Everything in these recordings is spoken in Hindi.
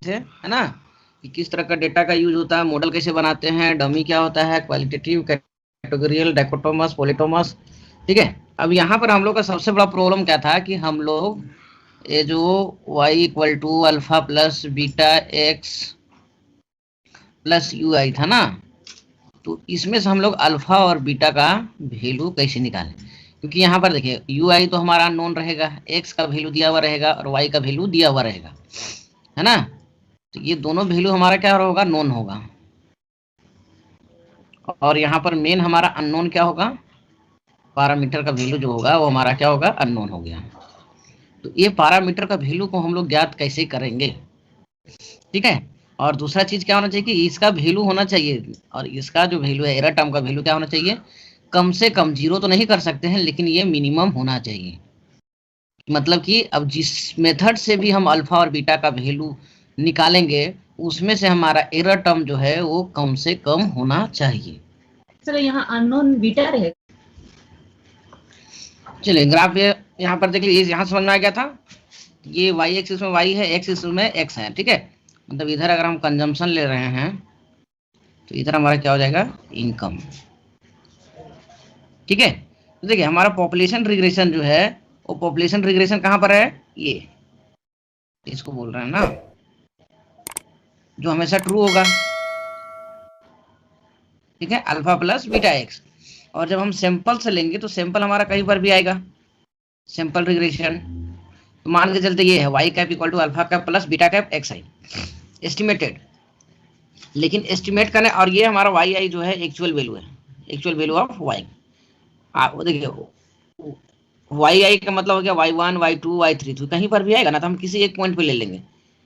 है ना, कि किस तरह का डेटा का यूज होता है, मॉडल कैसे बनाते हैं, डमी क्या होता है, क्वालिटेटिव, कैटेगोरियल, डाइकोटोमस, पॉलीटोमस। ठीक है। अब यहाँ पर हम लोग का सबसे बड़ा प्रॉब्लम क्या था कि हम लोग ये जो y equal to alpha plus beta x plus u i था ना, तो इसमें से हम लोग अल्फा और बीटा का वैल्यू कैसे निकालें, क्योंकि यहाँ पर देखिए यू आई तो हमारा नोन रहेगा, एक्स का वैल्यू दिया हुआ रहेगा और वाई का वैल्यू दिया हुआ रहेगा, है ना। तो ये दोनों वैल्यू हमारा क्या होगा, नोन होगा। और यहाँ पर मेन हमारा अननोन क्या होगा, पैरामीटर का वैल्यू जो होगा वो हमारा क्या होगा, अननोन हो गया। तो ये पैरामीटर का वैल्यू को हम लोग ज्ञात कैसे करेंगे, ठीक है। और दूसरा चीज क्या होना चाहिए कि इसका वैल्यू होना चाहिए, और इसका जो वैल्यू है एरर टर्म का वैल्यू क्या होना चाहिए, कम से कम, जीरो तो नहीं कर सकते हैं लेकिन ये मिनिमम होना चाहिए। मतलब कि अब जिस मेथड से भी हम अल्फा और बीटा का वैल्यू निकालेंगे उसमें से हमारा एरर टर्म जो है वो कम से कम होना चाहिए। सर यहाँ अननोन बीटा रहेगा। चलिए ग्राफ यहाँ पर देख लीजिए, यहाँ समझ में आ गया था। ये वाई एक्सिस में वाई है, एक्स एक्सिस में एक्स है, ठीक है। मतलब इधर अगर हम कंजम्पशन ले रहे हैं तो इधर हमारा क्या हो जाएगा, इनकम। ठीक है। तो देखिए हमारा पॉपुलेशन रिग्रेशन जो है वो पॉपुलेशन रिग्रेशन कहाँ पर है, ये इसको बोल रहे हैं ना, जो हमेशा ट्रू होगा। ठीक है, अल्फा प्लस बीटा एक्स। और जब हम सैंपल से लेंगे तो सैंपल हमारा कहीं पर भी आएगा, सैंपल रिग्रेशन। तो मान के चलते ये है y cap equal to alpha cap plus beta cap x i estimated. लेकिन एस्टिमेट करने, और ये हमारा वाई आई जो है एक्चुअल वैल्यू है, एक्चुअल वैल्यू ऑफ वाई। वो देखिए वाई आई का मतलब हो गया y one, y two, y three, तो कहीं पर भी आएगा ना, तो हम किसी एक पॉइंट पे ले लेंगे।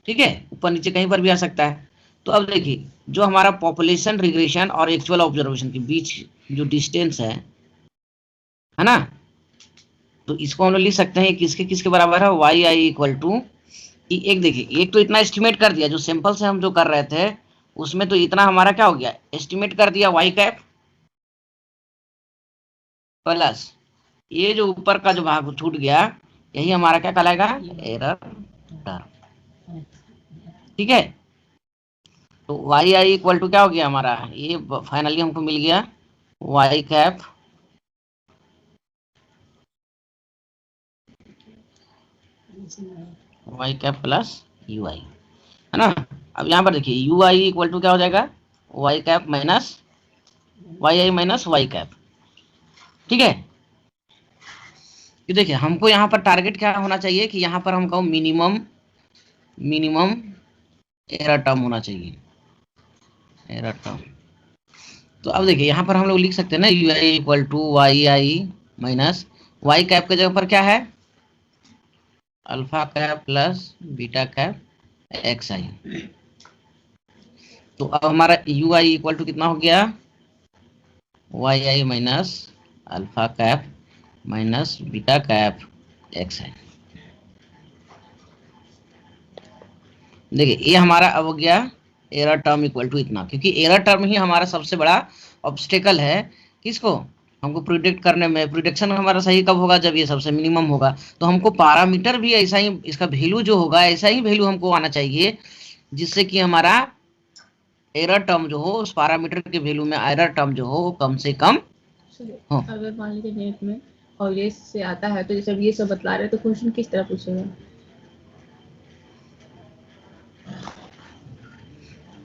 ठीक है, ऊपर नीचे कहीं पर भी आ सकता है। तो अब देखिए जो हमारा पॉपुलेशन रिग्रेशन और एक्चुअल ऑब्जर्वेशन के बीच जो डिस्टेंस है ना, तो इसको हम लोग लिख सकते हैं किसके किसके बराबर है, वाई आई इक्वल टू, एक देखिए एक तो इतना एस्टिमेट कर दिया, जो सैंपल से हम जो कर रहे थे उसमें तो इतना हमारा क्या हो गया, एस्टिमेट कर दिया वाई कैप प्लस ये जो ऊपर का जो भाग छूट गया, यही हमारा क्या कहलाएगा, एरर टर्म। ठीक है। तो वाई आई इक्वल टू क्या हो गया हमारा, ये फाइनली हमको मिल गया वाई कैप प्लस यू आई, है ना। अब यहाँ पर देखिए यू आई इक्वल टू क्या हो जाएगा, Y cap minus Y i minus y cap. ठीक है। कि देखिए हमको यहाँ पर टारगेट क्या होना चाहिए कि यहाँ पर हमको मिनिमम एरर टर्म होना चाहिए, एरर टर्म। तो अब देखिए यहाँ पर हम लोग लिख सकते हैं ना, u i equal to y i minus y cap के जगह पर क्या है, alpha cap plus beta cap x i. तो अब हमारा यू आई इक्वल टू कितना हो गया, y i minus alpha cap minus beta cap x i. देखिए ये हमारा अब हो गया एरर टर्म इक्वल टू इतना, क्योंकि एरर टर्म ही हमारा सबसे बड़ा ऑब्स्टेकल है किसको, हमको प्रिडिक्ट करने में। प्रिडिक्शन हमारा सही कब होगा, जब ये सबसे मिनिमम होगा। तो हमको पैरामीटर भी ऐसा ही, इसका वैल्यू जो होगा ऐसा ही वैल्यू हमको आना चाहिए, जिससे कि हमारा एरर टर्म जो हो उस पैरामीटर के वैल्यू में एरर टर्म जो हो वो कम से कम हो। अगर मान लीजिए नेट में और ये से आता है तो जैसे ये सब बतला रहे हैं, तो क्वेश्चन किस तरह पूछेगा।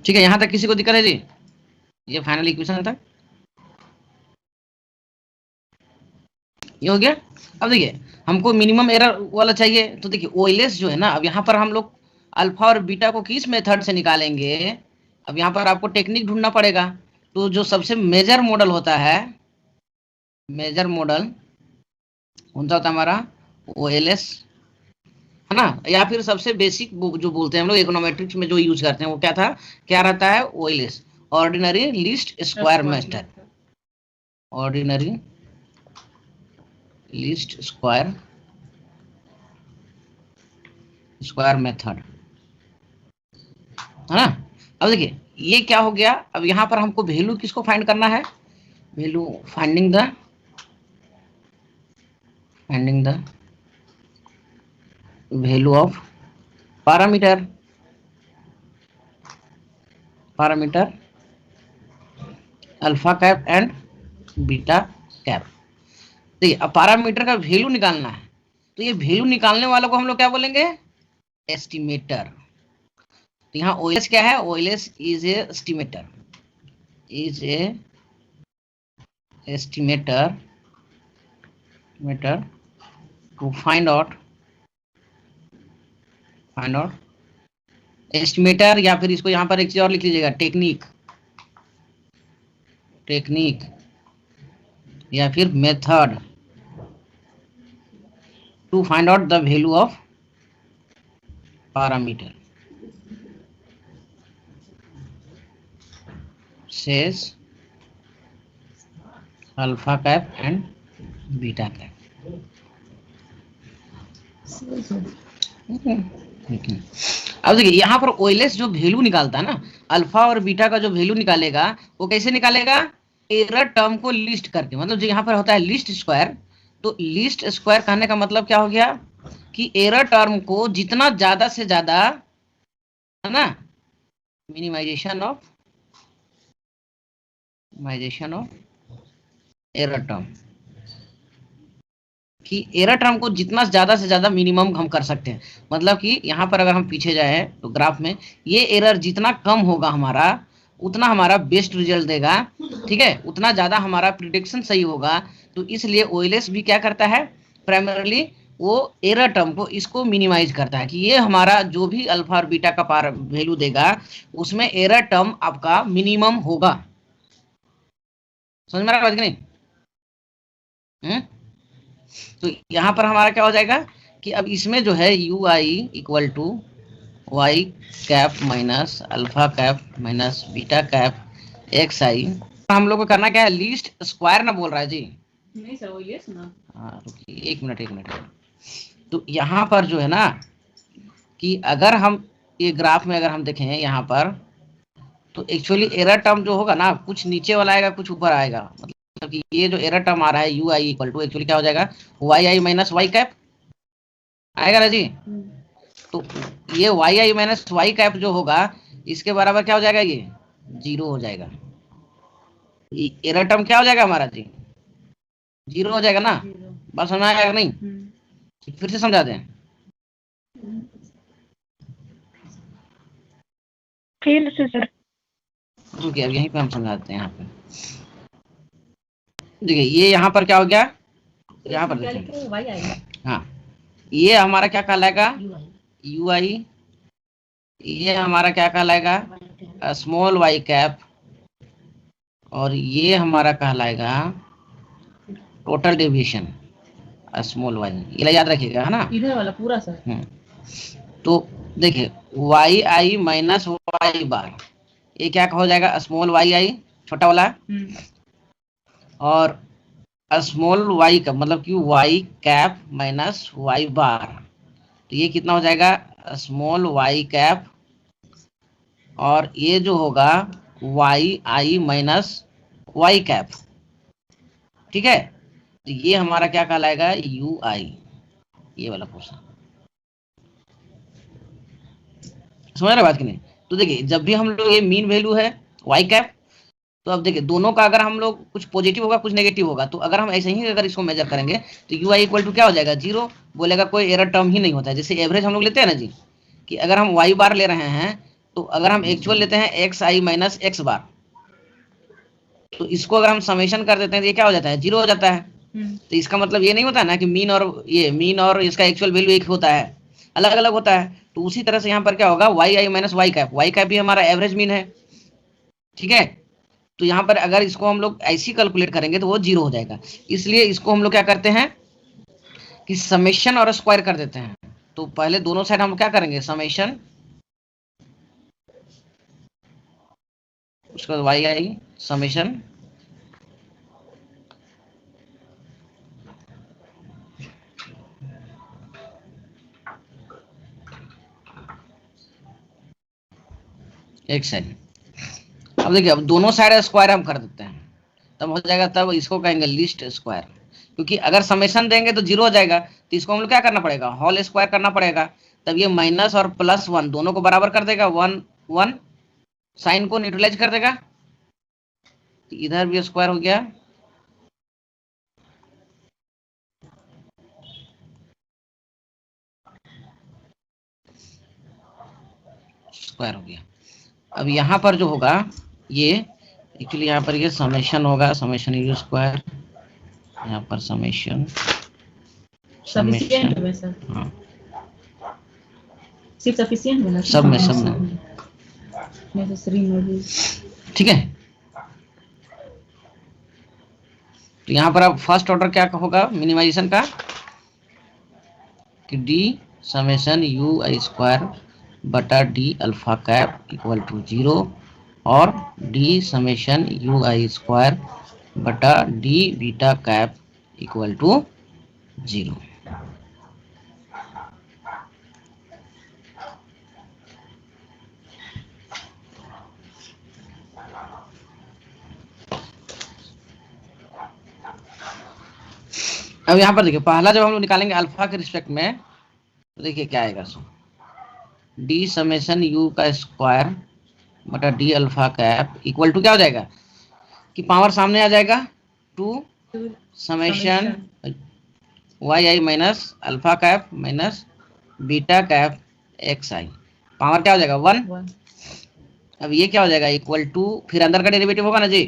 ठीक है, यहाँ तक किसी को दिक्कत है जी, ये फाइनल इक्वेशन था, ये हो गया। अब देखिए हमको मिनिमम एरर वाला चाहिए, तो देखिए ओएलएस जो है ना, अब यहाँ पर हम लोग अल्फा और बीटा को किस मेथड से निकालेंगे, अब यहाँ पर आपको टेक्निक ढूंढना पड़ेगा। तो जो सबसे मेजर मॉडल होता है, मेजर मॉडल कौन सा होता है हमारा, ओएलएस, है ना। या फिर सबसे बेसिक जो बोलते हैं हम लोग इकोनोमेट्रिक्स में जो यूज करते हैं वो क्या था, क्या रहता है, OLS, ordinary least square method, ordinary least square method, है ना। अब देखिए ये क्या हो गया, अब यहाँ पर हमको वैल्यू किसको फाइंड करना है, value finding the value of parameter. Parameter alpha cap and beta cap. देखिए अब पैरामीटर का वैल्यू निकालना है, तो ये वैल्यू निकालने वालों को हम लोग क्या बोलेंगे, एस्टिमेटर। तो यहाँ ओएलएस क्या है, OLS is a estimator, is a estimator to find out estimator, या फिर इसको यहाँ पर एक चीज और लिख लीजिएगा, टेक्निक या फिर method to find out the value of parameter says alpha cap and beta cap. अब देखिए यहाँ पर ओएलएस जो वैल्यू निकालता है ना, अल्फा और बीटा का जो वैल्यू निकालेगा वो कैसे निकालेगा, एरर टर्म को लिस्ट करके। मतलब जो यहाँ पर होता है लिस्ट स्क्वायर, तो लिस्ट स्क्वायर कहने का मतलब क्या हो गया कि एरर टर्म को जितना ज्यादा से ज्यादा, है ना, मिनिमाइजेशन ऑफ एरर टर्म, कि एरर टर्म को जितना ज्यादा से ज्यादा मिनिमम हम कर सकते हैं। मतलब कि यहाँ पर अगर हम पीछे जाए तो ग्राफ में ये एरर जितना कम होगा हमारा, उतना हमारा बेस्ट रिजल्ट देगा, ठीक है, उतना ज्यादा हमारा प्रिडिक्शन सही होगा। तो इसलिए ओएलएस भी क्या करता है, प्राइमरली वो एरर टर्म को इसको मिनिमाइज करता है कि ये हमारा जो भी अल्फा और बीटा का वैल्यू देगा उसमें एरर टर्म आपका मिनिमम होगा। समझ में आ रहा है कि नहीं? तो यहाँ पर हमारा क्या हो जाएगा कि अब इसमें जो है u i equal to y cap minus alpha cap minus beta cap x i. हम लोग को करना क्या है, लीस्ट स्क्वायर ना बोल रहा है जी, नहीं सर, वो ये सुना। हाँ रुकिए एक मिनट। तो यहाँ पर जो है ना कि अगर हम ये ग्राफ में अगर हम देखें यहाँ पर, तो एक्चुअली एरर टर्म जो होगा ना कुछ नीचे वाला आएगा कुछ ऊपर आएगा। मतलब कि ये जो एरर टर्म आ रहा है u i equal to actually क्या हो जाएगा, y i minus y cap आएगा ना जी। तो ये y i minus y cap जो होगा इसके बराबर क्या हो जाएगा, ये 0 हो जाएगा। एरर टर्म क्या हो जाएगा हमारा जी, 0 हो जाएगा ना। बात समझ में आएगा नहीं? फिर से समझा दें। फिर से सर रुकिए अब यहीं पे हम समझाते हैं। यहाँ पे देखिए ये यहाँ पर क्या हो गया, यहाँ पर देखिए, हाँ ये हमारा क्या कहलाएगा, यू आई, ये हमारा क्या कहलाएगा स्मॉल वाई कैप, और ये हमारा कहलाएगा टोटल डेविएशन स्मॉल वाई। ये याद रखिएगा, है ना, इधर वाला पूरा सर। तो देखिए वाई आई माइनस वाई बार, ये क्या हो जाएगा, स्मॉल वाई आई छोटा वाला, और स्मॉल वाई का मतलब कि वाई कैप माइनस वाई बार, तो ये कितना हो जाएगा, स्मॉल वाई कैप, और ये जो होगा Y i minus y cap, ठीक है। तो ये हमारा क्या कहलाएगा, यू आई, ये वाला पोर्शन। समझ रहे बात कि नहीं? तो देखिए जब भी हम लोग ये मीन वैल्यू है वाई कैप, तो अब देखिए दोनों का अगर हम लोग कुछ पॉजिटिव होगा कुछ नेगेटिव होगा, तो अगर हम ऐसे ही अगर इसको मेजर करेंगे तो यू आई इक्वल टू क्या हो जाएगा, 0 बोलेगा, कोई एरर टर्म ही नहीं होता है। जैसे एवरेज हम लोग लेते हैं ना जी, कि अगर हम वाई बार ले रहे हैं तो अगर हम एक्चुअल लेते हैं x i minus x bar, तो इसको अगर हम समेशन कर देते हैं तो ये क्या हो जाता है, 0 हो जाता है। तो इसका मतलब ये नहीं होता है ना कि मीन और इसका एक्चुअल वैल्यू एक होता है, अलग अलग होता है। तो उसी तरह से यहाँ पर क्या होगा, Y i minus y cap भी हमारा एवरेज मीन है, ठीक है। तो यहाँ पर अगर इसको हम लोग ऐसी कैलकुलेट करेंगे तो वो 0 हो जाएगा। इसलिए इसको हम लोग क्या करते हैं कि समेशन और स्क्वायर कर देते हैं। तो पहले दोनों साइड हम क्या करेंगे, समेशन, उसके बाद वाई आई समेशन, एक साइड। अब देखिए अब दोनों साइड स्क्वायर हम कर देते हैं, तब हो जाएगा, तब इसको कहेंगे लीस्ट स्क्वायर। क्योंकि अगर समेशन देंगे तो 0 हो जाएगा, तो इसको हम लोग क्या करना पड़ेगा, होल स्क्वायर करना पड़ेगा। तब ये माइनस और प्लस 1 दोनों को बराबर कर देगा, 1 1 साइन को न्यूट्रलाइज कर देगा, इधर भी स्क्वायर हो गया, स्क्वायर हो गया। अब यहाँ पर जो होगा ये एक्चुअली यहाँ पर ये समेशन होगा, समेशन यू स्क्वायर, यहाँ पर समेशन सफिशिएंट है सर, हाँ सिर्फ सफिशिएंट है सब में नेसेसरी नहीं। ठीक है। तो यहाँ पर अब फर्स्ट ऑर्डर क्या होगा मिनिमाइजेशन का कि d summation u i square बटा d alpha cap equal to 0 और d summation u i square बटा d beta cap equal to 0। अब यहाँ पर देखिए पहला जब हम लोग निकालेंगे अल्फा के रिस्पेक्ट में तो देखिए क्या आएगा, सो डी समेशन यू का स्क्वायर बटा d alpha cap equal to क्या हो जाएगा कि पावर सामने आ जाएगा 2 summation y i minus alpha cap minus beta cap x i, power क्या हो जाएगा 1। अब ये क्या हो जाएगा इक्वल टू, फिर अंदर का डेरिवेटिव होगा ना जी,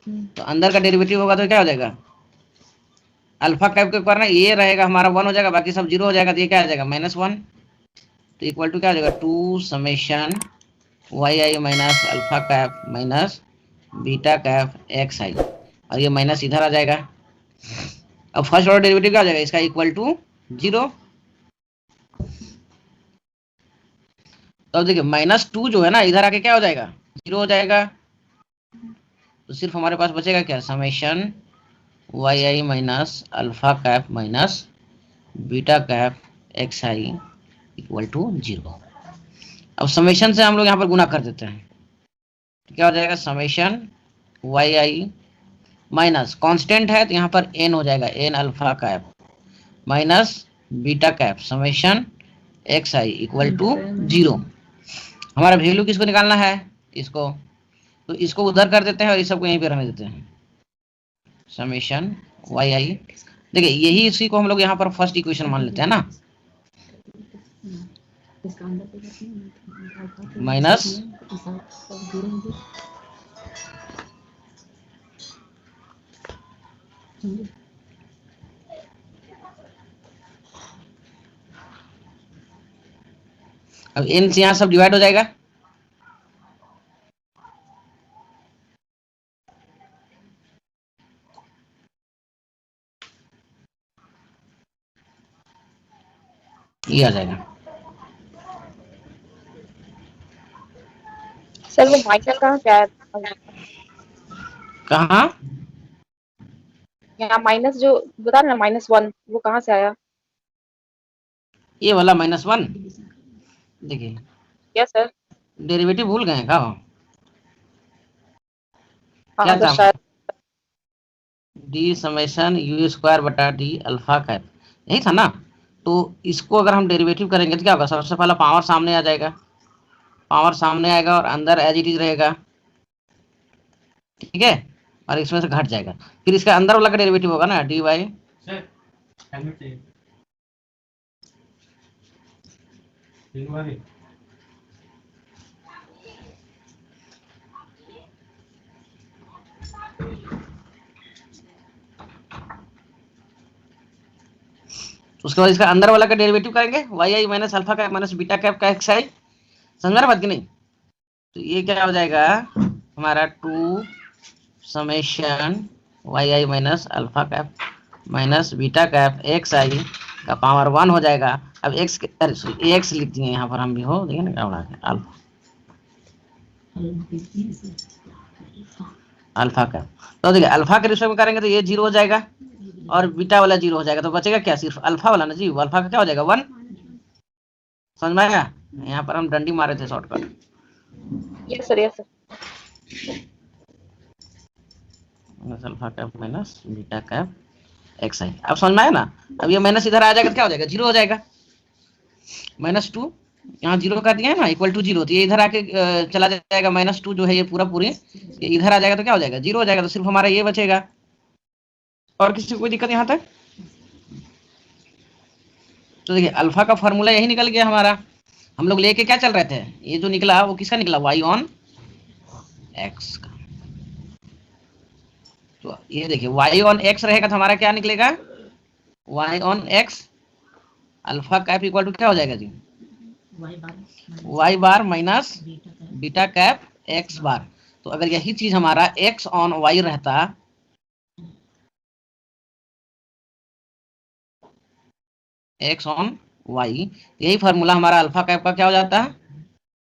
तो अंदर का डेरिवेटिव होगा तो क्या हो जाएगा अल्फा कैप के ऊपर ना ये रहेगा हमारा 1 हो जाएगा, बाकी सब 0 हो जाएगा, तो ये क्या आ जाएगा -1, तो इक्वल टू क्या हो जाएगा 2 summation y i minus alpha cap minus beta cap x i, और ये माइनस इधर आ जाएगा। अब फर्स्ट ऑर्डर डेरिवेटिव क्या हो जाएगा इसका इक्वल टू 0। तो अब देखिए -2 जो है ना इधर आके क्या हो जाएगा 0 हो जाएगा, तो सिर्फ हमारे पास बचेगा क्या summation y i minus alpha cap minus beta cap x i equal to 0। अब समेशन से हम लोग यहाँ पर गुना कर देते हैं, तो क्या हो जाएगा summation y i minus constant है तो यहाँ पर n हो जाएगा n alpha cap minus beta cap summation x i equal to 0। हमारा वैल्यू किसको निकालना है इसको, तो इसको उधर कर देते हैं और इस सबको यहीं पे रहने देते हैं समेशन वाई आई। देखिए यही इसी को हम लोग यहाँ पर फर्स्ट इक्वेशन मान लेते हैं ना, माइनस अब n से यहाँ सब डिवाइड हो जाएगा, ये आ जाएगा। सर वो माइनस कहाँ से आया? कहाँ यहाँ माइनस जो बता रहे ना -1 वो कहाँ से आया? ये वाला -1 देखिए क्या सर? डेरिवेटिव भूल गए क्या हो? हाँ क्या सर था शायद डी समेशन यू स्क्वायर बटा डी अल्फा कैप यही था ना, तो इसको अगर हम डेरिवेटिव करेंगे तो क्या होगा सबसे पहला पावर सामने आ जाएगा, पावर सामने आएगा और अंदर एज इट इज रहेगा, ठीक है, और इसमें से घट जाएगा, फिर इसका अंदर वाला का डेरिवेटिव होगा ना डी वाई उसके बाद इसका अंदर वाला का डेरिवेटिव करेंगे y i minus alpha cap minus beta cap का एक्स आई, समझ में आ रहा बात कि नहीं? तो ये क्या हो जाएगा हमारा 2 summation y i minus alpha cap minus beta cap x i का पावर 1 हो जाएगा। अब एक्स एक्स लिख दिए यहाँ पर हम भी हो देखिए ना क्या बना है अल्फा कैप, तो देखिए अल्फा के रिस्पेक्ट में करेंगे तो ये 0 हो जाएगा और बीटा वाला 0 हो जाएगा, तो बचेगा क्या सिर्फ अल्फा वाला ना जी, अल्फा का क्या हो जाएगा 1, समझ में आएगा? यहाँ पर हम डंडी मारे थे shortcut. Yes sir alpha cap minus beta cap x i, अब समझ में आया ना? अब ये माइनस इधर आ जाएगा तो क्या हो जाएगा 0 हो जाएगा, -2 यहाँ 0 कर दिया है ना, इक्वल टू 0, तो ये इधर आके चला जाएगा, -2 जो है ये पूरा पूरे ये इधर आ जाएगा, तो क्या हो जाएगा, 0 हो जाएगा, तो सिर्फ हमारा ये बचेगा। और किसी को कोई दिक्कत यहाँ तक? तो देखिए अल्फा का फॉर्मूला यही निकल गया हमारा। हम लोग लेके क्या चल रहे थे, ये जो निकला वो किसका निकला, y ऑन x का। तो ये देखिए y ऑन x रहेगा तो हमारा क्या निकलेगा, y on x alpha cap equal to क्या हो जाएगा जी, y bar minus beta cap x bar. तो अगर यही चीज हमारा x ऑन y रहता, x ऑन y, यही फॉर्मूला हमारा अल्फा कैप का क्या हो जाता है,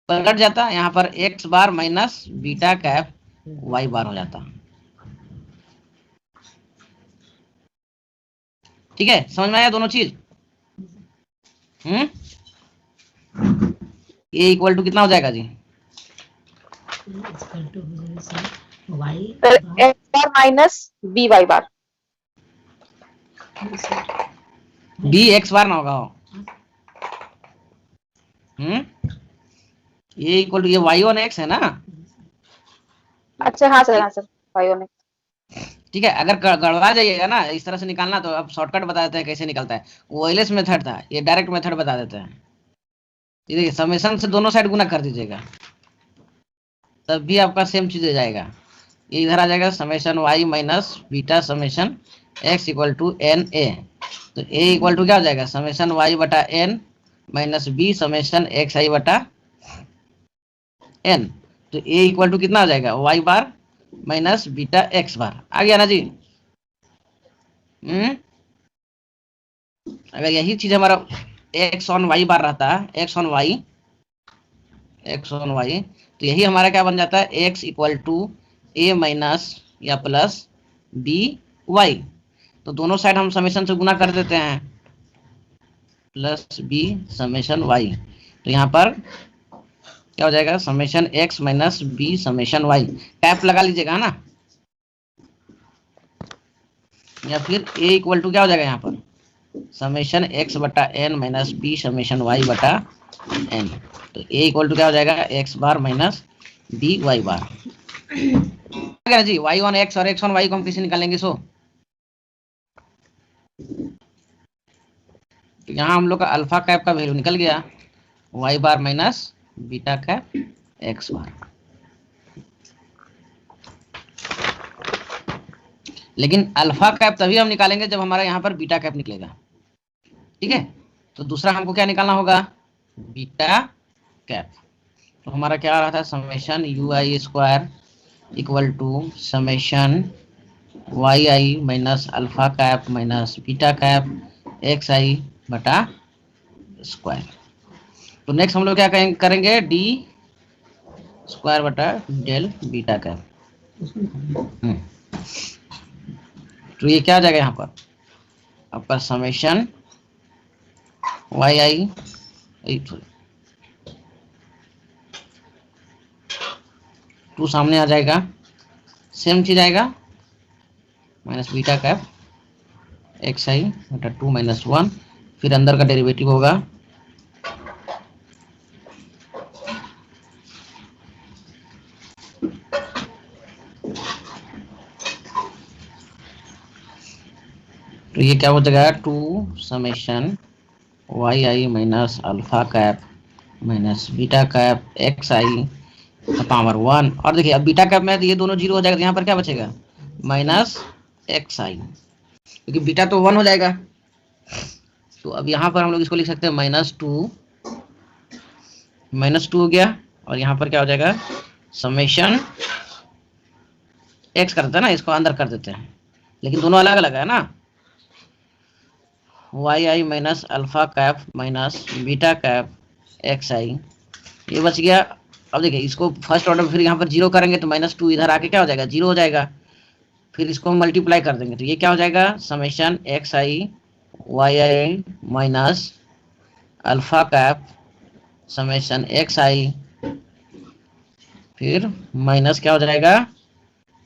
पलट जाता है, यहाँ पर x बार माइनस बीटा कैप y बार हो जाता। ठीक है, समझ में आया दोनों चीज? ये इक्वल टू कितना हो जाएगा जी, sir x bar minus b y बार। बी एक्स बार ना होगा हो। ये इक्वल टू ये वाई ऑन एक्स है ना। अच्छा हाँ सर, हाँ सर, वाई ऑन एक्स। ठीक है, अगर गड़बड़ा जाइएगा ना इस तरह से निकालना, तो अब शॉर्टकट बता देते हैं कैसे निकलता है। ओएलएस मेथड था, ये डायरेक्ट मेथड बता देते हैं। देखिए समेशन से दोनों साइड गुना कर दीजिएगा, तब भी आपका सेम चीज हो जाएगा। ये इधर आ जाएगा summation y minus beta summation x equal to n a. तो ए इक्वल टू क्या हो जाएगा, समेशन वाई बटा n minus b summation x i बटा एन। तो ए इक्वल टू कितना हो जाएगा, y bar minus beta x bar. आ गया ना जी? अगर यही चीज हमारा एक्स ऑन वाई बार रहता है, एक्स ऑन वाई तो यही हमारा क्या बन जाता है, x equal to a minus या प्लस बी वाई। तो दोनों साइड हम समेशन से गुना कर देते हैं, प्लस बी समेशन वाई। तो यहाँ पर क्या हो जाएगा, summation x minus b summation y. Cap लगा लीजिएगा ना, या फिर ए इक्वल टू क्या हो जाएगा यहाँ पर, समेशन एक्स बटा n minus b summation y बटा एन। तो ए इक्वल टू क्या हो जाएगा, x bar minus b y bar. जी वाई ऑन एक्स और एक्स ऑन वाई को हम कैसे निकालेंगे, सो तो यहाँ हम लोग का अल्फा कैप का वैल्यू निकल गया, Y bar minus beta cap x बार। लेकिन अल्फा कैप तभी हम निकालेंगे जब हमारा यहाँ पर बीटा कैप निकलेगा। ठीक है, तो दूसरा हमको क्या निकालना होगा, बीटा कैप। तो हमारा क्या आ रहा था, summation u i square equal to summation y i minus alpha cap minus beta cap x i बटा स्क्वायर। तो नेक्स्ट हम लोग क्या करेंगे, डी स्क्वायर बटा डेल बीटा कैप। तो ये क्या आ जाएगा यहाँ पर आपका समेशन वाई आई टू सामने आ जाएगा, सेम चीज आएगा, minus beta cap x i बटा 2 माइनस 1, फिर अंदर का डेरिवेटिव होगा तो ये क्या हो जाएगा, 2 summation y i minus alpha cap minus beta cap x i power 1। और देखिए अब बीटा कैप में तो ये दोनों 0 हो जाएगा, तो यहाँ पर क्या बचेगा, माइनस एक्स आई, क्योंकि बीटा तो 1 हो जाएगा। तो अब यहाँ पर हम लोग इसको लिख सकते हैं -2 हो गया, और यहाँ पर क्या हो जाएगा, समेशन एक्स कर देते हैं ना, इसको अंदर कर देते हैं, लेकिन दोनों अलग अलग है ना, y i minus alpha cap minus beta cap x i, ये बच गया। अब देखिए इसको फर्स्ट ऑर्डर फिर यहाँ पर 0 करेंगे तो -2 इधर आके क्या हो जाएगा, 0 हो जाएगा। फिर इसको हम मल्टीप्लाई कर देंगे तो ये क्या हो जाएगा, summation x i y i minus alpha cap summation x i, फिर माइनस क्या हो जाएगा,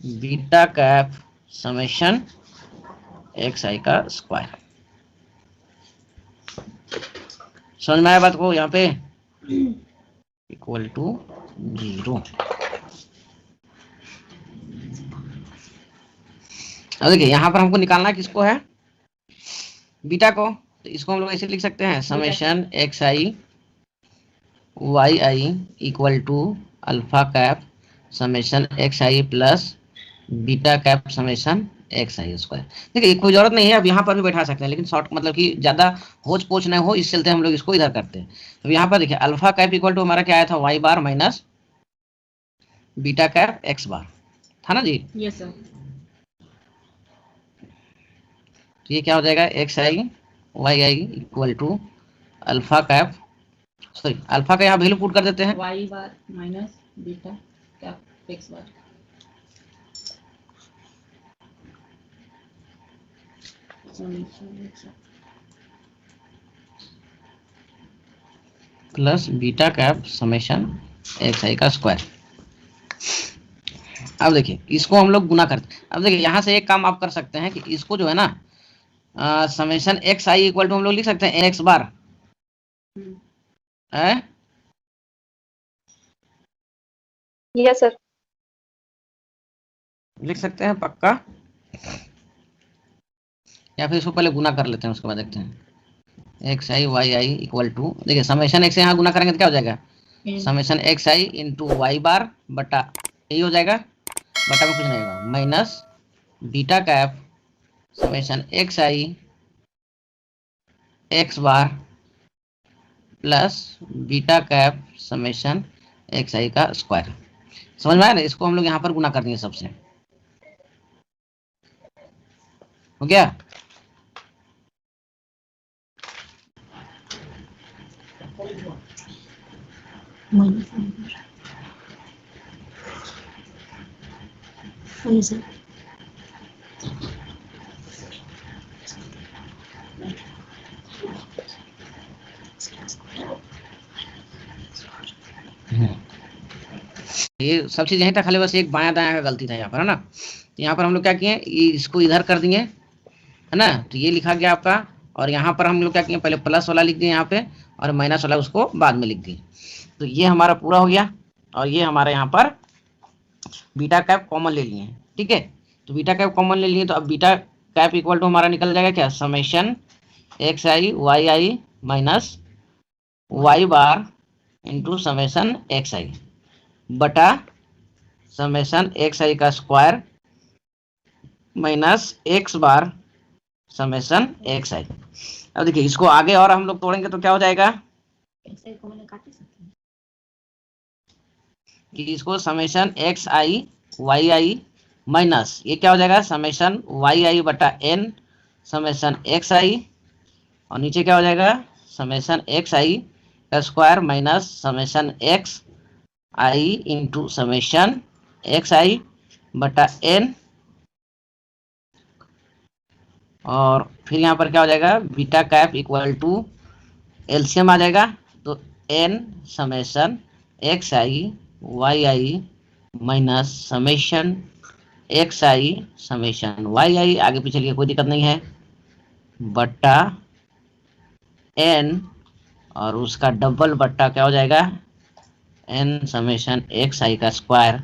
beta cap summation x i का स्क्वायर। समझ में आया बात को यहाँ पे? Equal to 0। अब देखिए यहाँ पर हमको निकालना किसको है, बीटा को, तो इसको हम लोग ऐसे लिख सकते हैं summation x i y i equal to alpha cap summation x i plus beta cap summation x i square. देखिए कोई जरूरत नहीं है, अब यहाँ पर भी बैठा सकते हैं, लेकिन शॉर्ट मतलब कि ज्यादा होच पोच नहीं हो, इस चलते हम लोग इसको इधर करते हैं। तो यहाँ पर देखिए अल्फा कैप इक्वल टू हमारा क्या आया था, Y bar minus beta cap x बार था ना जी। Yes sir. तो ये क्या हो जाएगा, x i y i equal to alpha cap, sorry alpha का यहाँ वैल्यू पुट कर देते हैं, y bar minus beta cap x bar plus beta cap summation x i का स्क्वायर। अब देखिए इसको हम लोग गुना करते हैं। अब देखिए यहाँ से एक काम आप कर सकते हैं कि इसको जो है ना summation x i equal to हम लोग लिख सकते हैं एक्स बार है। Yes sir. लिख सकते हैं पक्का, या फिर इसको पहले गुना कर लेते हैं उसके बाद देखते हैं। X i y i equal to, देखिए समेशन एक्स यहाँ गुना करेंगे तो क्या हो जाएगा, summation x i into y bar बटा यही हो जाएगा, बटा में कुछ नहीं होगा, minus beta cap summation x i x bar plus beta cap summation x i का स्क्वायर। समझ में आया ना, इसको हम लोग यहाँ पर गुना कर देंगे सबसे, हो गया। ये सब चीज यहीं तक, खाली बस एक बायां दायां का गलती था यहाँ पर, है ना। यहाँ पर हम लोग क्या किए, इसको इधर कर दिए, है ना, तो ये लिखा गया आपका, और यहाँ पर हम लोग क्या किए, पहले प्लस वाला लिख दिए यहाँ पे, और माइनस वाला उसको बाद में लिख दिए। तो ये हमारा पूरा हो गया, और ये हमारे यहाँ पर बीटा कैप कॉमन ले लिए, ठीक है। तो बीटा कैप कॉमन ले लिए, तो अब बीटा कैप इक्वल टू हमारा निकल जाएगा क्या, summation x i y i minus y bar into summation x i बटा समेशन एक्स आई का square minus x bar summation x i. अब देखिए इसको आगे और हम लोग तोड़ेंगे तो क्या हो जाएगा कि इसको summation x i y i minus ये क्या हो जाएगा, समेशन वाई आई बटा एन समेशन एक्स आई, और नीचे क्या हो जाएगा, समेशन एक्स आई का square minus summation x i into summation x i बटा एन, और फिर यहाँ पर क्या हो जाएगा, beta cap equal to LCM आ जाएगा, तो n summation x i y i minus summation x i summation y i, आगे पीछे लिए कोई दिक्कत नहीं है, बट्टा एन और उसका डबल बट्टा क्या हो जाएगा, एन समेशन एक्स आई का square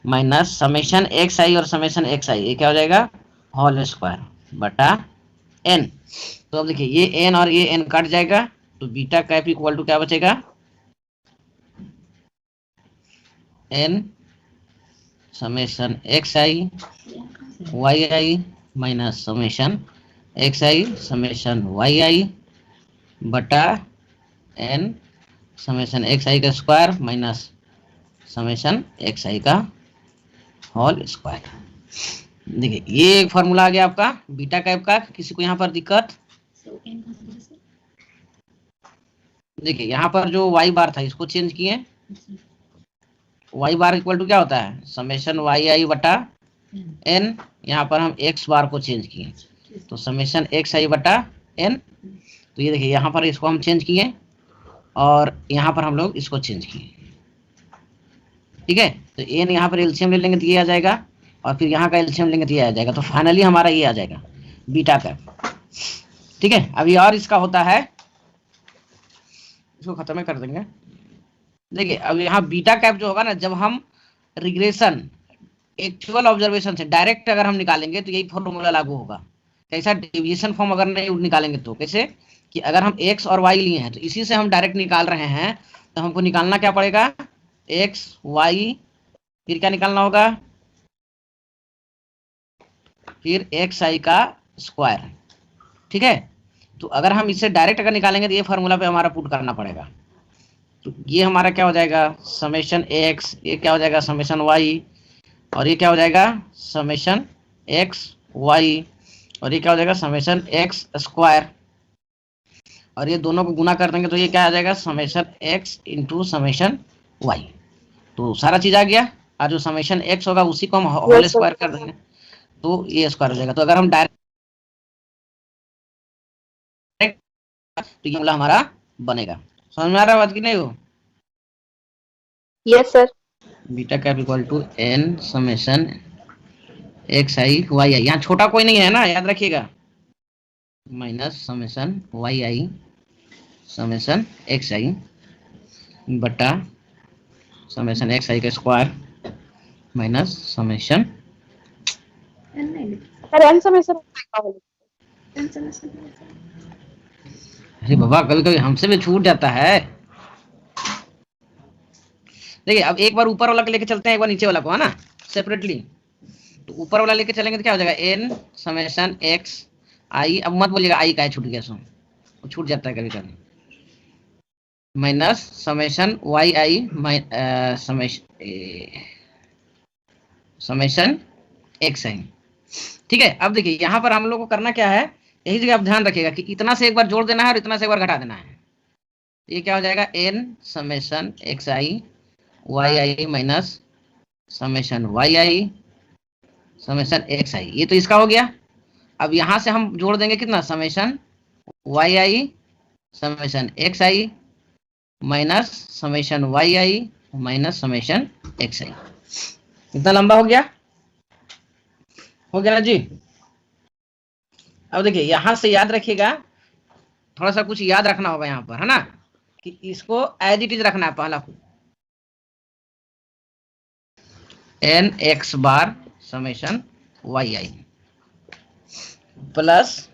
minus summation x i और समेशन एक्स आई, ये क्या हो जाएगा, होल स्क्वायर बटा एन। तो अब देखिए ये एन और ये एन कट जाएगा, तो बीटा कैप इक्वल टू क्या बचेगा, n summation x i y i minus summation x i summation y i बटा एन समेशन एक्स आई का square minus summation x i का होल स्क्वायर। देखिए ये एक फॉर्मूला आ गया आपका बीटा कैप का। किसी को यहाँ पर दिक्कत, देखिए यहाँ पर जो वाई बार था इसको चेंज किए, वाई बार इक्वल टू क्या होता है, समेशन वाई आई बटा एन, यहाँ पर हम एक्स बार को चेंज किए, तो समेशन एक्स आई बटा एन। तो ये देखिए यहाँ पर इसको हम चेंज किए, और यहाँ पर हम लोग इसको चेंज किए, ठीक है। तो एन यहाँ पर एलसीएम ले लेंगे तो ये आ जाएगा, और फिर यहाँ का एलसीएम लेंगे तो ये आ जाएगा, तो फाइनली हमारा ये आ जाएगा बीटा कैप, ठीक है। अभी और इसका होता है, इसको खत्म कर देंगे। देखिए अब यहाँ बीटा कैप जो होगा ना, जब हम रिग्रेशन एक्चुअल ऑब्जर्वेशन से डायरेक्ट अगर हम निकालेंगे तो यही फॉर्मूला लागू होगा। कैसा? डेविएशन फॉर्म अगर नहीं निकालेंगे तो कैसे, कि अगर हम x और y लिए हैं तो इसी से हम डायरेक्ट निकाल रहे हैं, तो हमको निकालना क्या पड़ेगा? x y, फिर क्या निकालना होगा? फिर एक्स आई का स्क्वायर। ठीक है, तो अगर हम इससे डायरेक्ट अगर निकालेंगे तो ये फार्मूला पे हमारा पुट करना पड़ेगा। तो ये हमारा क्या हो जाएगा? समेशन एक्स, ये क्या हो जाएगा? समेशन वाई, और ये क्या हो जाएगा? समेशन एक्स वाई, और ये क्या हो जाएगा? समेशन एक्स स्क्वायर, और ये दोनों को गुना कर देंगे तो ये क्या आ जाएगा? Summation x into summation y. तो सारा चीज आ गया, और जो समेशन एक्स होगा उसी को हम होल स्क्वायर कर देंगे तो ये स्क्वायर हो जाएगा। तो अगर हम डायरेक्ट तो ये हमारा बनेगा। समझ में आ रहा है बात की नहीं? हो yes sir. Beta cap equal to n summation x i y i, यहाँ छोटा कोई नहीं है ना, याद रखिएगा, minus summation y i summation x i बटा समेशन एक्स आई का square minus summation, sir n summation अरे बाबा कभी कभी हमसे भी छूट जाता है। देखिए अब एक बार ऊपर वाला को लेके चलते हैं, एक बार नीचे वाला को, है ना, सेपरेटली। तो ऊपर वाला लेके चलेंगे तो क्या हो जाएगा? एन समेशन एक्स आई, अब मत बोलिएगा आई का है, छूट गया, सो वो छूट जाता है कभी कभी, minus summation y i summation x i. ठीक है, अब देखिए यहाँ पर हम लोग को करना क्या है, यही जगह आप ध्यान रखिएगा कि इतना से एक बार जोड़ देना है और इतना से एक बार घटा देना है। ये क्या हो जाएगा? N summation x i y i minus summation y i summation x i, ये तो इसका हो गया। अब यहाँ से हम जोड़ देंगे कितना? Summation y i summation x i minus summation y i minus summation x i. कितना लंबा हो गया? हो गया ना जी? अब देखिए यहां से याद रखिएगा, थोड़ा सा कुछ याद रखना होगा यहाँ पर, है ना, कि इसको एज इट इज रखना है। पहला एन एक्स बार समेशन वाई आई प्लस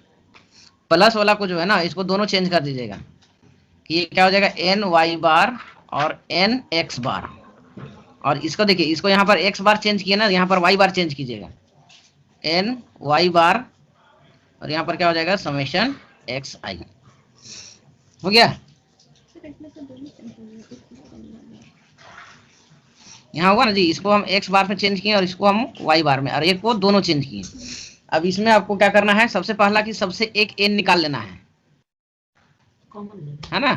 प्लस वाला को जो है ना, इसको दोनों चेंज कर दीजिएगा कि ये क्या हो जाएगा? एन वाई बार और एन एक्स बार, और इसको देखिए, इसको यहाँ पर एक्स बार चेंज किया ना, यहाँ पर वाई बार चेंज कीजिएगा, एन वाई बार, और यहाँ पर क्या हो जाएगा? समेशन एक्स आई। हो गया? यहाँ हुआ ना जी, इसको हम एक्स बार में चेंज किए और इसको हम वाई बार में, और एक को दोनों चेंज किए। अब इसमें आपको क्या करना है? सबसे पहला कि सबसे एक एन निकाल लेना है ना।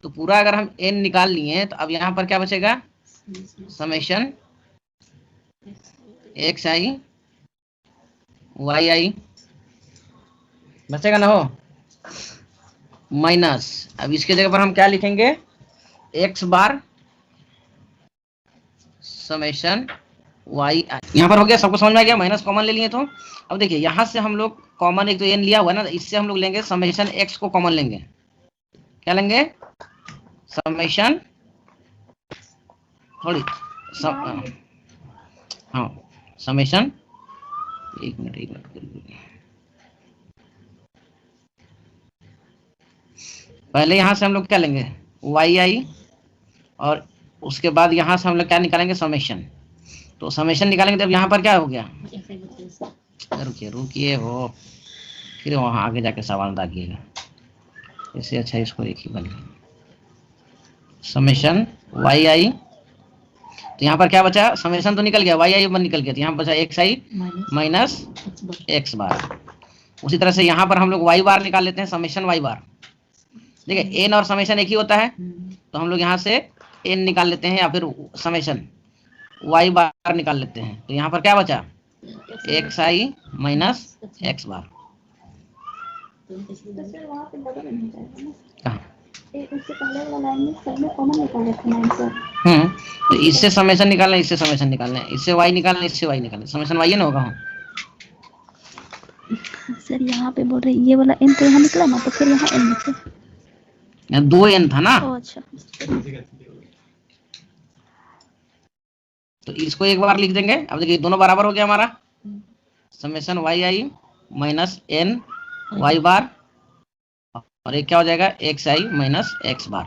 तो पूरा अगर हम एन निकाल लिए तो अब यहाँ पर क्या बचेगा? समेशन एक्स आई वाई आई बचेगा ना, हो, माइनस, अब इसके जगह पर हम क्या लिखेंगे? X bar summation y i. यहाँ पर हो गया, सबको समझ में आ गया? माइनस कॉमन ले लिए तो अब देखिए यहाँ से हम लोग कॉमन, एक तो एन लिया हुआ है ना, इससे हम लोग लेंगे समेशन एक्स को कॉमन लेंगे। क्या लेंगे? समेशन थोड़ी हाँ समेशन, एक मिनट पहले यहाँ से हम लोग क्या लेंगे? वाई आई, और उसके बाद यहाँ से हम लोग क्या निकालेंगे? समेशन। तो समेशन निकालेंगे तब यहाँ पर क्या हो गया? रुकिए रुकिए, हो फिर वहाँ आगे जाके सवाल दागिएगा, इससे अच्छा इसको एक ही बन समेशन वाई आई। तो यहाँ पर क्या बचा? समेशन तो निकल गया, वाई आई बन निकल गया, तो यहाँ बचा एक्स आई माइनस एक्स बार। उसी तरह से यहाँ पर हम लोग वाई बार निकाल लेते हैं, समेशन वाई बार। देखिए एन और समेशन एक ही होता है, तो हम लोग यहाँ से एन निकाल लेते हैं या फिर समेशन वाई बार निकाल लेते हैं। तो यहाँ पर क्या बचा? एक्स आई माइनस एक्स बार। कहाँ? तो इससे समेशन निकालना, इससे समेशन निकालना, इससे वाई निकालना, इससे वाई निकालना, समेशन वाई है ना होगा। सर यहाँ पे बोल रहे ये वाला एन तो यहाँ निकला ना, तो फिर यहाँ एन निकला, दो एन था ना। अच्छा तो इसको एक बार लिख देंगे। अब देखिए दोनों बराबर हो गया हमारा, summation y i minus N Y बार, और एक क्या हो जाएगा x i minus x bar.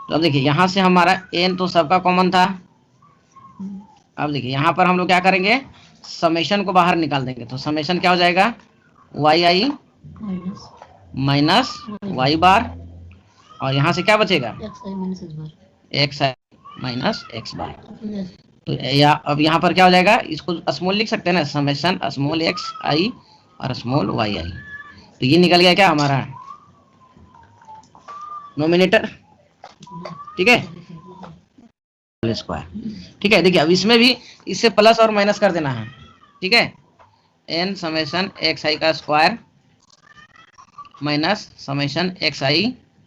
तो अब देखिए यहाँ से हमारा एन तो सबका कॉमन था। अब देखिए यहाँ पर हम लोग क्या करेंगे, समेशन को बाहर निकाल देंगे। तो समेशन क्या हो जाएगा वाई आई माइनस वाई बार, और यहाँ से क्या बचेगा x i minus x bar. तो अब यहाँ पर क्या हो जाएगा, इसको स्मॉल लिख सकते हैं ना, समेशन स्मॉल एक्स आई और स्मॉल वाई आई। तो ये निकल गया क्या हमारा नोमिनेटर, ठीक है, स्क्वायर। ठीक है, देखिए अब इसमें भी इससे प्लस और माइनस कर देना है, ठीक है, एन समेशन एक्स आई का square minus summation x i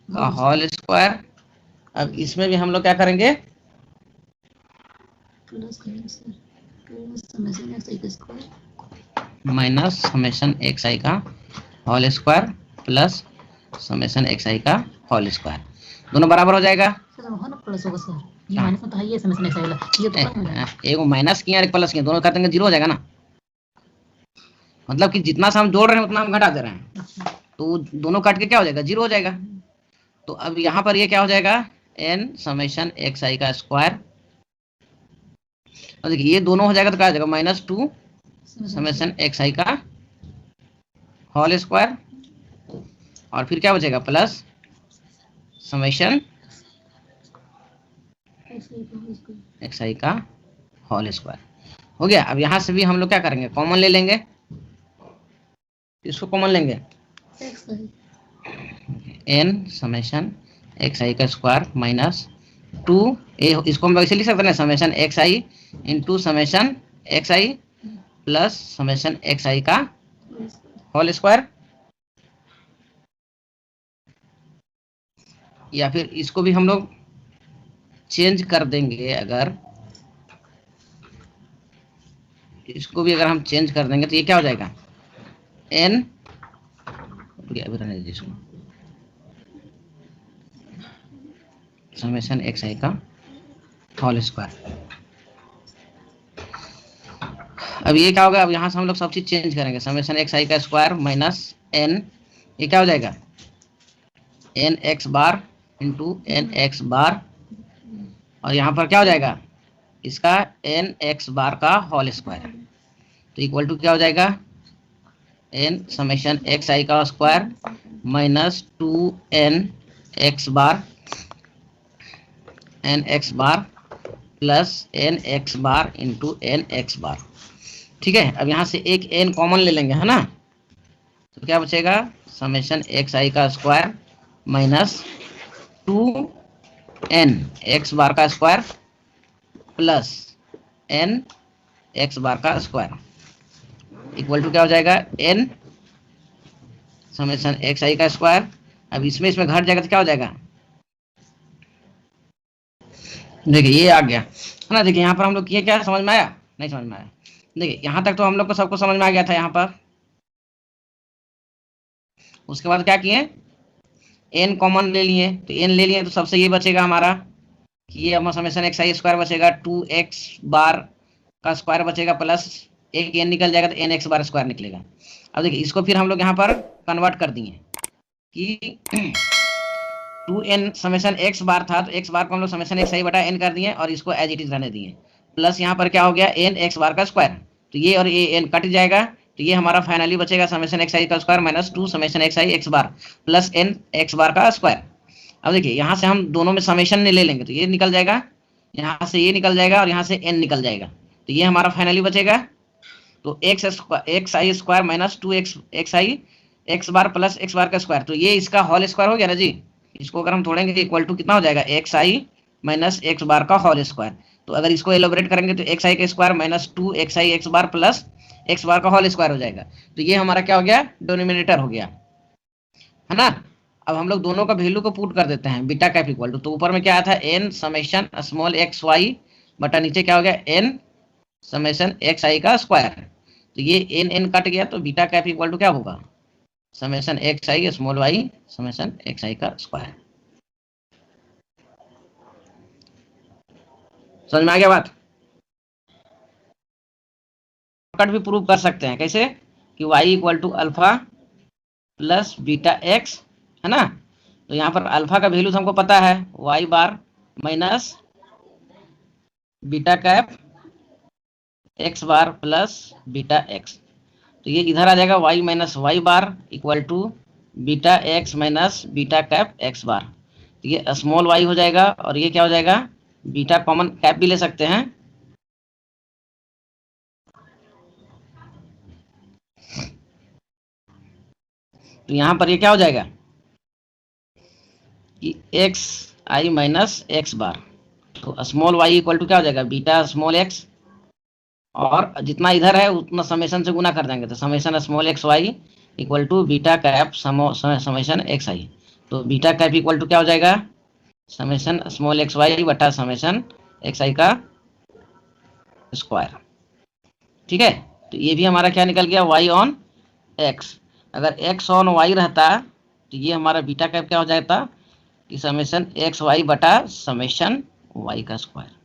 का होल स्क्वायर। अब इसमें भी हम लोग क्या करेंगे, माइनस समेशन एक्स आई का whole square plus summation x i का होल स्क्वायर, दोनों बराबर हो जाएगा। प्लस होगा सर, ये माइनस में तो है, ये समेशन एक्स वाला, ये तो प्लस में है। एक माइनस किया एक प्लस किया, दोनों कर देंगे जीरो हो जाएगा ना, मतलब कि जितना से हम जोड़ रहे हैं उतना हम घटा दे रहे हैं, तो दोनों काट के क्या हो जाएगा जीरो हो जाएगा। तो अब यहाँ पर ये क्या हो जाएगा एन समेशन एक्स आई का स्क्वायर, और देखिए ये दोनों हो जाएगा तो क्या हो जाएगा minus two summation x i का होल स्क्वायर, और फिर क्या बचेगा प्लस समेशन एक्स आई का होल स्क्वायर हो गया। अब यहाँ से भी हम लोग क्या करेंगे कॉमन ले लेंगे, इसको कॉमन लेंगे एन समेशन एक्स आई का स्क्वायर माइनस टू, इसको हम वैसे लिख सकते हैं summation x i into summation x i plus summation x i का होल स्क्वायर, या फिर इसको भी हम लोग चेंज कर देंगे, अगर इसको भी अगर हम चेंज कर देंगे तो ये क्या हो जाएगा एन, अभी रहने दीजिए इसको, समेशन एक्स आई का होल स्क्वायर। अब ये क्या होगा, अब यहाँ से हम लोग सब चीज चेंज करेंगे, समेशन एक्स आई का स्क्वायर माइनस एन, ये क्या हो जाएगा N x bar into n x बार, और यहाँ पर क्या हो जाएगा इसका एन एक्स बार का होल स्क्वायर, तो इक्वल टू क्या हो जाएगा एन समेशन एक्स आई का square minus two n x bar plus n x bar into n x bar. ठीक है, अब यहाँ से एक एन कॉमन ले लेंगे, है ना, तो क्या बचेगा समेशन एक्स आई का square minus two n x bar का square plus n x bar का स्क्वायर इक्वल टू क्या हो जाएगा एन समेशन एक्स आई का स्क्वायर। अब इसमें घट जाएगा तो क्या हो जाएगा, देखिए ये आ गया है ना। देखिए यहाँ पर हम लोग किए क्या, समझ में आया नहीं समझ में आया, देखिए यहाँ तक तो हम लोग को सबको समझ में आ गया था। यहाँ पर उसके बाद क्या किए एन कॉमन ले लिए, तो एन ले लिए तो सबसे ये बचेगा हमारा कि ये हमारा समेशन एक्स आई स्क्वायर बचेगा, टू एक्स बार का स्क्वायर बचेगा प्लस एक एन निकल जाएगा तो एन एक्स बार स्क्वायर निकलेगा। अब देखिए इसको फिर हम लोग यहाँ पर कन्वर्ट कर दिए कि टू एन समेशन एक्स बार था, तो एक्स बार को हम लोग समेशन एक्स आई बटा एन कर दिए और इसको एज इट इज रहने दिए, प्लस यहाँ पर क्या हो गया एन एक्स बार का स्क्वायर, तो ये और ये एन कट जाएगा, तो ये हमारा फाइनली बचेगा समेशन एक्स आई का square minus two summation x i x bar plus n x bar का स्क्वायर। अब देखिए यहाँ से हम दोनों में समेशन ले लेंगे तो ये निकल जाएगा, यहाँ से ये निकल जाएगा और यहाँ से एन निकल जाएगा, तो ये हमारा फाइनली बचेगा तो x i square minus to x i x bar plus x bar का स्क्वायर, तो ये इसका होल स्क्वायर हो गया ना जी। इसको अगर हम तोड़ेंगे इक्वल टू कितना हो जाएगा x i minus x bar का होल स्क्वायर, तो अगर इसको एलोबरेट करेंगे तो एक्स आई का square minus to x i x bar plus x bar का होल स्क्वायर हो जाएगा, तो ये हमारा क्या हो गया डिनोमिनेटर हो गया, है ना। अब हम लोग दोनों का वैल्यू को पुट कर देते हैं बीटा कैप इक्वल टू, तो ऊपर में क्या आया था n summation small x y बटा नीचे क्या हो गया एन समेशन एक्स आई का स्क्वायर, तो ये एन एन कट गया तो बीटा कैप इक्वल टू क्या होगा summation x i small y summation x i का स्क्वायर। समझ में आ गया बात? कट भी प्रूव कर सकते हैं, कैसे कि y equal to alpha plus beta x, है ना। तो यहाँ पर अल्फा का वैल्यू हमको पता है, y bar minus beta cap x bar plus beta x. तो ये इधर आ जाएगा y minus y bar equal to beta x minus beta cap x bar. तो ये स्मॉल y हो जाएगा और ये क्या हो जाएगा, बीटा कॉमन कैप भी ले सकते हैं। तो यहाँ पर ये क्या हो जाएगा कि x i minus x bar, तो स्मॉल y इक्वल टू क्या हो जाएगा, बीटा स्मॉल x, और जितना इधर है उतना समेशन से गुना कर देंगे, तो summation small x y equal to beta cap summation x i. तो बीटा कैप इक्वल टू क्या हो जाएगा, समेशन स्मॉल एक्स वाई बटा समेशन एक्स आई का स्क्वायर। ठीक है, तो ये भी हमारा क्या निकल गया, y ऑन x। अगर x ऑन y रहता तो ये हमारा बीटा कैप क्या हो जाता कि समेशन एक्स वाई बटा समेशन y का स्क्वायर।